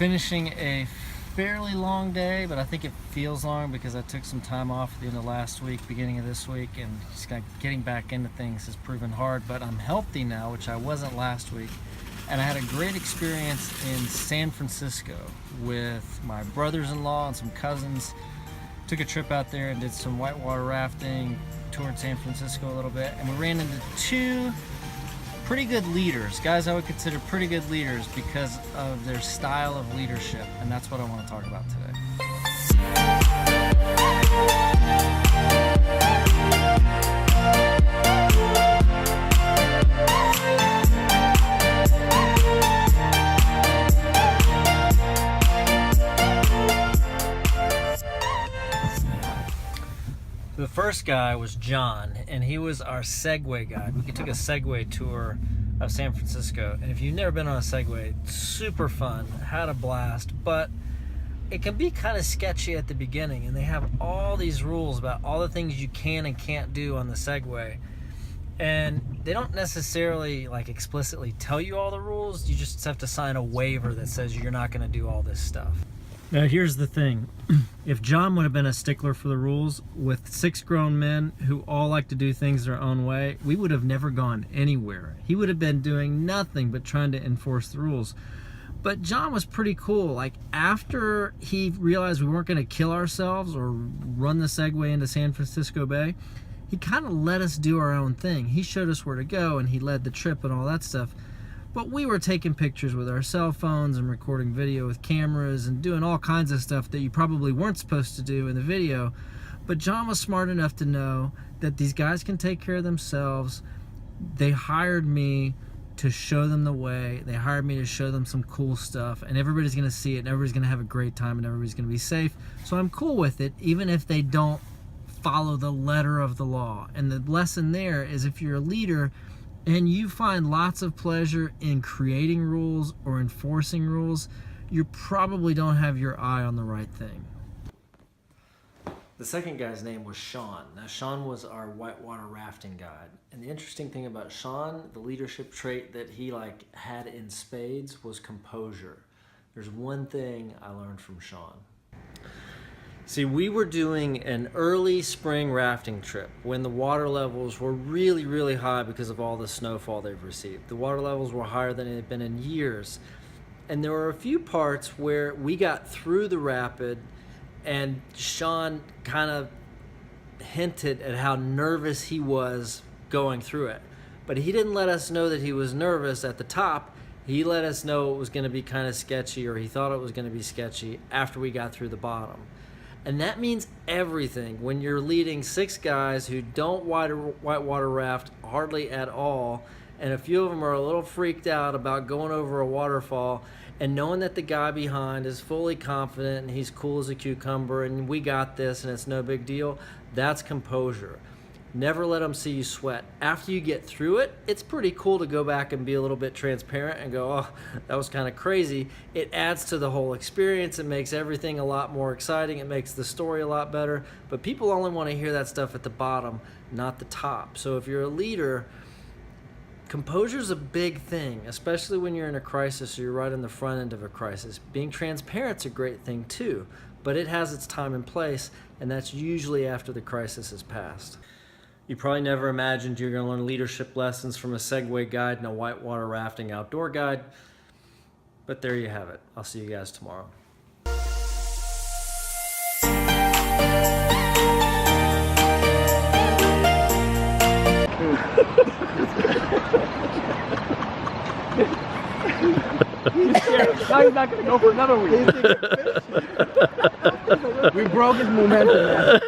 finishing a fairly long day, but I think it feels long because I took some time off at the end of last week, beginning of this week, and just getting back into things has proven hard. But I'm healthy now, which I wasn't last week, and I had a great experience in San Francisco with my brothers-in-law and some cousins. Took a trip out there and did some whitewater rafting, toured San Francisco a little bit, and we ran into two pretty good leaders, guys I would consider pretty good leaders because of their style of leadership, and that's what I want to talk about today. The first guy was John, and he was our Segway guide. We took a Segway tour of San Francisco, and if you've never been on a Segway, super fun, had a blast, but it can be kind of sketchy at the beginning, and they have all these rules about all the things you can and can't do on the Segway, and they don't necessarily like explicitly tell you all the rules. You just have to sign a waiver that says you're not going to do all this stuff. Now here's the thing, if John would have been a stickler for the rules, with 6 grown men who all like to do things their own way, we would have never gone anywhere. He would have been doing nothing but trying to enforce the rules. But John was pretty cool. Like, after he realized we weren't going to kill ourselves or run the Segway into San Francisco Bay, he kind of let us do our own thing. He showed us where to go, and he led the trip and all that stuff. But we were taking pictures with our cell phones and recording video with cameras and doing all kinds of stuff that you probably weren't supposed to do in the video. But John was smart enough to know that these guys can take care of themselves. They hired me to show them the way. They hired me to show them some cool stuff, and everybody's going to see it, and everybody's going to have a great time, and everybody's going to be safe. So I'm cool with it, even if they don't follow the letter of the law. And the lesson there is, if you're a leader and you find lots of pleasure in creating rules or enforcing rules, you probably don't have your eye on the right thing. The second guy's name was Sean. Now, Sean was our whitewater rafting guide. And the interesting thing about Sean, the leadership trait that he had in spades, was composure. There's one thing I learned from Sean. See, we were doing an early spring rafting trip when the water levels were really, really high because of all the snowfall they've received. The water levels were higher than it had been in years. And there were a few parts where we got through the rapid and Sean kind of hinted at how nervous he was going through it. But he didn't let us know that he was nervous at the top. He let us know it was going to be kind of sketchy, or he thought it was going to be sketchy after we got through the bottom. And that means everything when you're leading 6 guys who don't whitewater raft hardly at all, and a few of them are a little freaked out about going over a waterfall, and knowing that the guy behind is fully confident and he's cool as a cucumber and we got this and it's no big deal. That's composure. Never let them see you sweat. After you get through it, it's pretty cool to go back and be a little bit transparent and go, oh, that was kind of crazy. It adds to the whole experience. It makes everything a lot more exciting. It makes the story a lot better. But people only want to hear that stuff at the bottom, not the top. So if you're a leader, composure is a big thing, especially when you're in a crisis or you're right in the front end of a crisis. Being transparent's a great thing too, but it has its time and place, and that's usually after the crisis has passed. You probably never imagined you're going to learn leadership lessons from a Segway guide and a whitewater rafting outdoor guide, but there you have it. I'll see you guys tomorrow. Now he's not going to go for another week. We broke his momentum now.